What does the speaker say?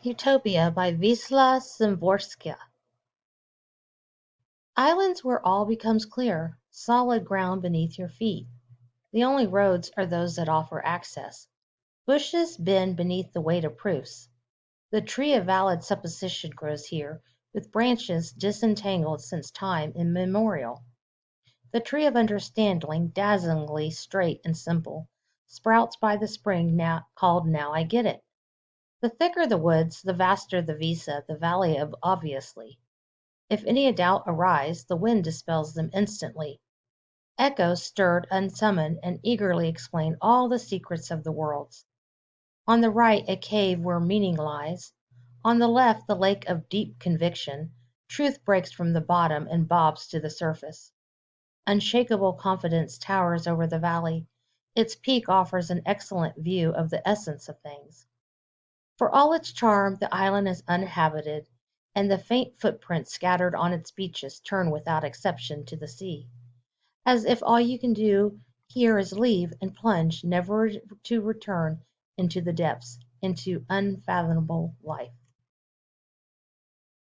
Utopia by Wisla Szymborska. Islands where all becomes clear, solid ground beneath your feet. The only roads are those that offer access. Bushes bend beneath the weight of proofs. The tree of valid supposition grows here, with branches disentangled since time immemorial. The tree of understanding, dazzlingly straight and simple, sprouts by the spring now called Now I Get It. The thicker the woods, the vaster the visa, the valley of obviously. If any doubt arise, the wind dispels them instantly. Echoes stirred unsummoned and eagerly explain all the secrets of the worlds. On the right a cave where meaning lies. On the left the lake of deep conviction. Truth breaks from the bottom and bobs to the surface. Unshakable confidence towers over the valley. Its peak offers an excellent view of the essence of things. For all its charm, the island is uninhabited, and the faint footprints scattered on its beaches turn without exception to the sea, as if all you can do here is leave and plunge never to return into the depths, into unfathomable life.